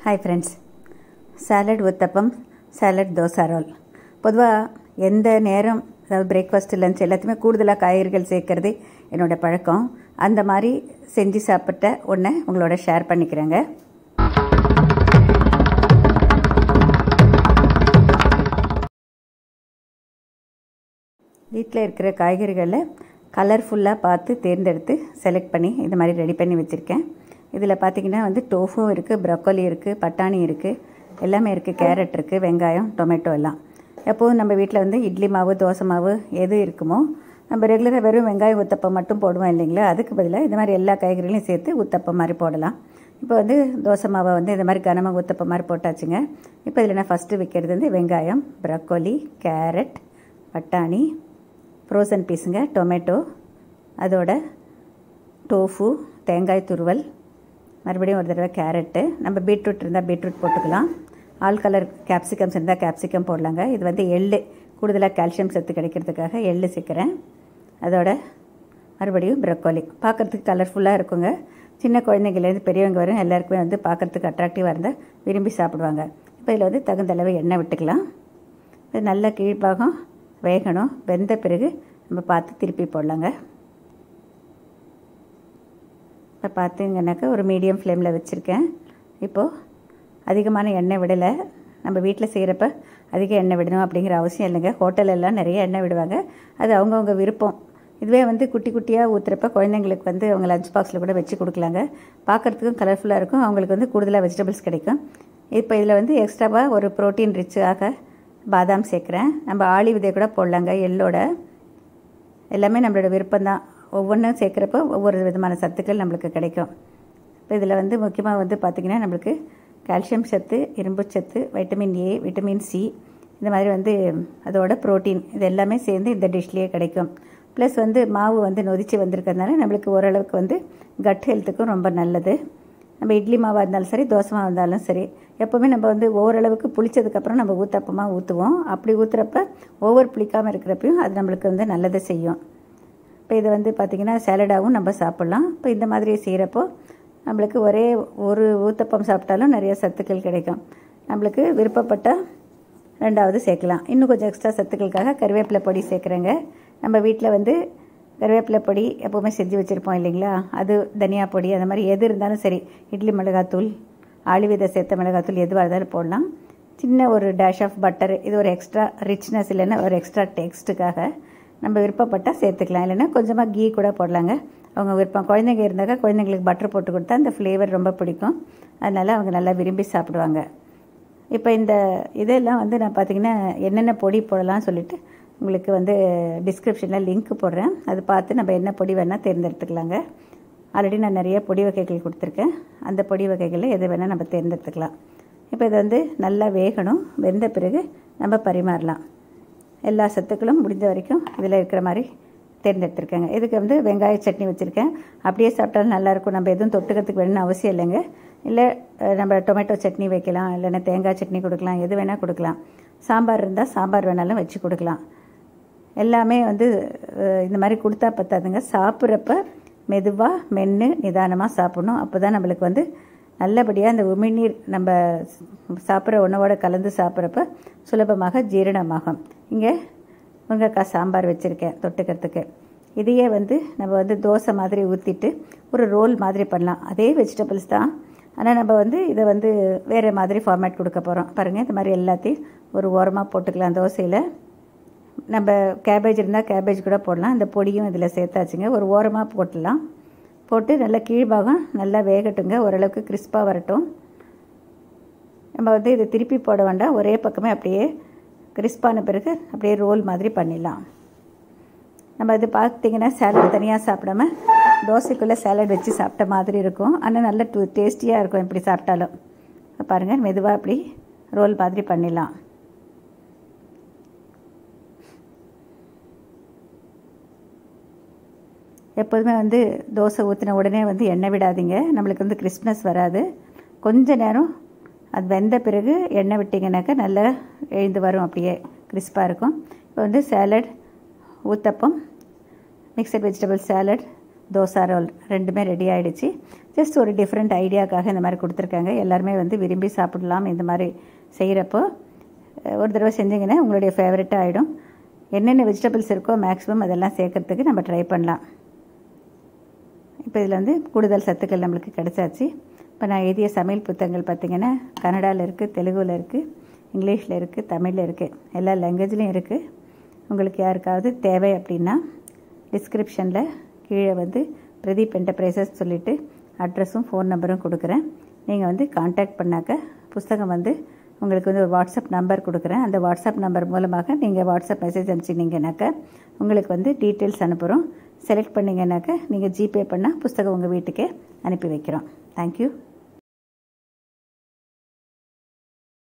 Hi friends, salad uttapam, salad dosa roll. பொதுவாக எந்த நேரம் அதாவது பிரேக்ஃபாஸ்ட் லஞ்ச் எல்லாத்தையுமே கூடுதலாக காய்கறிகள் சேர்க்கறது என்னோட பழக்கம். அந்த மாதிரி செஞ்சு சாப்பிட்ட ஒன்று உங்களோட ஷேர் பண்ணிக்கிறேங்க. வீட்டில் இருக்கிற காய்கறிகளை கலர்ஃபுல்லாக பார்த்து தேர்ந்தெடுத்து செலக்ட் பண்ணி இந்த மாதிரி ரெடி பண்ணி வச்சுருக்கேன். இதில் பார்த்திங்கன்னா டோஃபும் இருக்குது, ப்ரொக்கோலி இருக்குது, பட்டாணி இருக்குது, எல்லாமே இருக்குது, கேரட் இருக்குது, வெங்காயம், டொமேட்டோ எல்லாம். எப்போதும் நம்ம வீட்டில் இட்லி மாவு, தோசை மாவு எது இருக்குமோ நம்ம ரெகுலராக வெறும் வெங்காயம் ஊத்தப்பம் மட்டும் போடுவோம் இல்லைங்களா, அதுக்கு பதிலாக இந்த மாதிரி எல்லா காய்கறிகளையும் சேர்த்து ஊத்தப்பம் மாதிரி போடலாம். இப்போ தோசை மாவை இந்த மாதிரி கனமாக ஊத்தப்பம் மாதிரி போட்டாச்சுங்க. இப்போ இதில் நான் ஃபஸ்ட்டு வைக்கிறது வெங்காயம், ப்ரொக்கோலி, கேரட், பட்டாணி, ஃப்ரோசன் பீஸுங்க, டொமேட்டோ, அதோட டோஃபு, தேங்காய் துருவல், மறுபடியும் ஒரு தடவை கேரட்டு, நம்ம பீட்ரூட் இருந்தால் பீட்ரூட் போட்டுக்கலாம், ஆல் கலர் கேப்சிகம்ஸ் இருந்தால் கேப்சிகம் போடலாங்க. இது எள்ளு, கூடுதலாக கால்சியம் சத்து கிடைக்கிறதுக்காக எள்ளு சேர்க்குறேன். அதோட மறுபடியும் ப்ரொக்கோலி, பார்க்குறதுக்கு கலர்ஃபுல்லாக இருக்குங்க. சின்ன குழந்தைங்கலேருந்து பெரியவங்க வரும் எல்லாருக்குமே பார்க்குறதுக்கு அட்ராக்டிவாக இருந்தால் விரும்பி சாப்பிடுவாங்க. இப்போ இதில் தகுந்த அளவு எண்ணெய் விட்டுக்கலாம். இது நல்ல கீழ்பாகம் வேகணும். வெந்த பிறகு நம்ம பார்த்து திருப்பி போடலாங்க. இப்போ பார்த்தீங்கன்னாக்கா ஒரு மீடியம் ஃப்ளேமில் வச்சுருக்கேன். இப்போது அதிகமான எண்ணெய் விடலை. நம்ம வீட்டில் செய்கிறப்ப அதிக எண்ணெய் விடணும் அப்படிங்கிற அவசியம் இல்லைங்க. ஹோட்டலெல்லாம் நிறைய எண்ணெய் விடுவாங்க, அது அவங்கவுங்க விருப்பம். இதுவே குட்டி குட்டியாக ஊற்றுறப்ப குழந்தைங்களுக்கு அவங்க லஞ்ச் பாக்ஸில் கூட வச்சு கொடுக்கலாங்க. பார்க்குறதுக்கும் கலர்ஃபுல்லாக இருக்கும், அவங்களுக்கு கூடுதலாக வெஜிடபிள்ஸ் கிடைக்கும். இப்போ இதில் எக்ஸ்ட்ராவாக ஒரு ப்ரோட்டீன் ரிச்சாக பாதாம் சேர்க்குறேன். நம்ம ஆளி விதை கூட போடலாங்க. எள்ளோட எல்லாமே நம்மளோட விருப்பம்தான். ஒவ்வொன்றும் சேர்க்குறப்போ ஒவ்வொரு விதமான சத்துக்கள் நம்மளுக்கு கிடைக்கும். இப்போ இதில் முக்கியமாக பார்த்திங்கன்னா நம்மளுக்கு கால்சியம் சத்து, இரும்பு சத்து, வைட்டமின் ஏ, விட்டமின் சி, இந்த மாதிரி அதோட ப்ரோட்டீன் இது எல்லாமே சேர்ந்து இந்த டிஷ்லேயே கிடைக்கும். ப்ளஸ் மாவு நொதிச்சு வந்திருக்கிறதுனால நம்மளுக்கு ஓரளவுக்கு கட் ஹெல்த்துக்கும் ரொம்ப நல்லது. நம்ம இட்லி மாவாக இருந்தாலும் சரி, தோசை மாவாக இருந்தாலும் சரி, எப்போவுமே நம்ம ஓரளவுக்கு புளிச்சதுக்கப்புறம் நம்ம ஊத்தப்பமாக ஊற்றுவோம். அப்படி ஊற்றுறப்ப ஓவர் புளிக்காமல் இருக்கிறப்பையும் அது நம்மளுக்கு நல்லது செய்யும். இப்போ இது பார்த்திங்கன்னா சேலடாகவும் நம்ம சாப்பிட்லாம். இப்போ இந்த மாதிரி செய்கிறப்போ நம்மளுக்கு ஒரே ஒரு ஊத்தப்பம் சாப்பிட்டாலும் நிறைய சத்துக்கள் கிடைக்கும். நம்மளுக்கு விருப்பப்பட்டால் ரெண்டாவது சேர்க்கலாம். இன்னும் கொஞ்சம் எக்ஸ்ட்ரா சத்துக்களுக்காக கருவேப்பிலை பொடி சேர்க்குறேங்க. நம்ம வீட்டில் கருவேப்பிலை பொடி எப்போவுமே செஞ்சு வச்சுருப்போம் இல்லைங்களா, அது தனியா பொடி, அந்த மாதிரி எது இருந்தாலும் சரி, இட்லி மிளகாத்தூள், ஆளிவிதை சேர்த்த மிளகாத்தூள் எதுவாக இருந்தாலும் போடலாம். சின்ன ஒரு டேஷ் ஆஃப் பட்டர், இது ஒரு எக்ஸ்ட்ரா ரிச்னஸ் இல்லைன்னா ஒரு எக்ஸ்ட்ரா டேஸ்ட்டுக்காக நம்ம விருப்பப்பட்டால் சேர்த்துக்கலாம். இல்லைன்னா கொஞ்சமாக கீ கூட போடலாங்க, அவங்க விருப்பம். குழந்தைங்க இருந்தாக்கா குழந்தைங்களுக்கு பட்டர் போட்டு கொடுத்தா அந்த ஃப்ளேவர் ரொம்ப பிடிக்கும், அதனால் அவங்க நல்லா விரும்பி சாப்பிடுவாங்க. இப்போ இந்த இதெல்லாம் நான் பார்த்திங்கன்னா என்னென்ன பொடி போடலாம்னு சொல்லிவிட்டு உங்களுக்கு டிஸ்கிரிப்ஷனில் லிங்க் போடுறேன். அது பார்த்து நம்ம என்ன பொடி வேணால் தேர்ந்தெடுத்துக்கலாங்க. ஆல்ரெடி நான் நிறைய பொடி வகைகள் கொடுத்துருக்கேன், அந்த பொடி வகைகளில் எது வேணால் நம்ம தேர்ந்தெடுத்துக்கலாம். இப்போ இது நல்லா வேகணும். வெந்த பிறகு நம்ம பரிமாறலாம். எல்லா சத்துக்களும் முடிஞ்ச வரைக்கும் இதில் இருக்கிற மாதிரி தேர்ந்தெடுத்துருக்கேங்க. இதுக்கு வெங்காய சட்னி வச்சுருக்கேன். அப்படியே சாப்பிட்டாலும் நல்லாயிருக்கும், நம்ம எதுவும் தொட்டுக்கிறதுக்கு வேணும்னு அவசியம் இல்லைங்க. இல்லை நம்ம டொமேட்டோ சட்னி வைக்கலாம், இல்லைன்னா தேங்காய் சட்னி கொடுக்கலாம், எது வேணால் கொடுக்கலாம். சாம்பார் இருந்தால் சாம்பார் வேணாலும் வச்சு கொடுக்கலாம். எல்லாமே இந்த மாதிரி கொடுத்தா பத்தாதுங்க. சாப்பிட்றப்ப மெதுவாக மென்று நிதானமாக சாப்பிட்ணும். அப்போ தான் நம்மளுக்கு நல்லபடியாக அந்த உமிழ்நீர் நம்ம சாப்பிட்ற உணவோடு கலந்து சாப்பிட்றப்ப சுலபமாக ஜீரணமாகும். இங்கே முருங்கைக்காய் சாம்பார் வச்சுருக்கேன் தொட்டுக்கிறதுக்கு. இதையே நம்ம தோசை மாதிரி ஊற்றிட்டு ஒரு ரோல் மாதிரி பண்ணலாம். அதே வெஜிடபிள்ஸ் தான், ஆனால் நம்ம இதை வேறு மாதிரி ஃபார்மேட் கொடுக்க போகிறோம். பாருங்கள், இந்த மாதிரி எல்லாத்தையும் ஒரு ஓரமாக போட்டுக்கலாம். தோசையில் நம்ம கேபேஜ் இருந்தால் கேபேஜ் கூட போடலாம். இந்த பொடியும் இதில் சேர்த்தாச்சுங்க. ஒரு ஓரமாக போட்டுடலாம். போட்டு நல்லா கீழ்பாகம் நல்லா வேகட்டுங்க, ஓரளவுக்கு கிறிஸ்பாக வரட்டும். நம்ம இதை திருப்பி போட வேண்டாம், ஒரே பக்கமே அப்படியே கிறிஸ்பான பிறகு அப்படியே ரோல் மாதிரி பண்ணிடலாம். நம்ம இது பார்த்திங்கன்னா சேலட் தனியாக சாப்பிடாம தோசைக்குள்ளே சேலட் வச்சு சாப்பிட்ட மாதிரி இருக்கும், ஆனால் நல்ல டேஸ்டியாக இருக்கும் இப்படி சாப்பிட்டாலும். பாருங்கள், மெதுவாக அப்படி ரோல் மாதிரி பண்ணிடலாம். எப்போதுமே தோசை ஊற்றின உடனே எண்ணெய் விடாதீங்க, நம்மளுக்கு கிறிஸ்ப்னஸ் வராது. கொஞ்ச நேரம் அது வெந்த பிறகு எண்ணெய் விட்டிங்கனாக்கா நல்லா எழுந்து வரும், அப்படியே கிறிஸ்பாக இருக்கும். இப்போ salad, uttapam, mixed vegetable salad, dosa roll ரெண்டுமே ரெடி ஆகிடுச்சு. ஜஸ்ட் ஒரு டிஃப்ரெண்ட் ஐடியாக்காக இந்த மாதிரி கொடுத்துருக்காங்க. எல்லாருமே வந்து விரும்பி சாப்பிடலாம். இந்த மாதிரி செய்கிறப்போ ஒரு தடவை செஞ்சிங்கன்னா உங்களுடைய ஃபேவரட்டாக ஆகிடும். என்னென்ன வெஜிடபிள்ஸ் இருக்கோ மேக்ஸிமம் அதெல்லாம் சேர்க்கறதுக்கு நம்ம ட்ரை பண்ணலாம். இப்போ இதில் வந்து கூடுதல் சத்துக்கள் நம்மளுக்கு கிடைச்சாச்சு. இப்போ நான் எழுதிய சமையல் புத்தகங்கள் பார்த்திங்கன்னா கன்னடாவில் இருக்குது, தெலுங்குவில் இருக்குது, இங்கிலீஷில் இருக்குது, தமிழில் இருக்குது, எல்லா லாங்குவேஜ்லேயும் இருக்குது. உங்களுக்கு யாருக்காவது தேவை அப்படின்னா டிஸ்கிரிப்ஷனில் கீழே வந்து பிரதீப் என்டர்பிரைசஸ் சொல்லிவிட்டு அட்ரஸும் ஃபோன் நம்பரும் கொடுக்குறேன். நீங்கள் வந்து கான்டாக்ட் பண்ணாக்க புஸ்தகம் வந்து உங்களுக்கு வந்து ஒரு வாட்ஸ்அப் நம்பர் கொடுக்குறேன். அந்த வாட்ஸ்அப் நம்பர் மூலமாக நீங்கள் வாட்ஸ்அப் மெசேஜ் அனுப்பிச்சிங்கனாக்கா உங்களுக்கு வந்து டீட்டெயில்ஸ் அனுப்புகிறோம். செலக்ட் பண்ணிங்கனாக்கா நீங்கள் ஜிபே பண்ணால் புஸ்தகம் உங்கள் வீட்டுக்கே அனுப்பி வைக்கிறோம். தேங்க்யூ.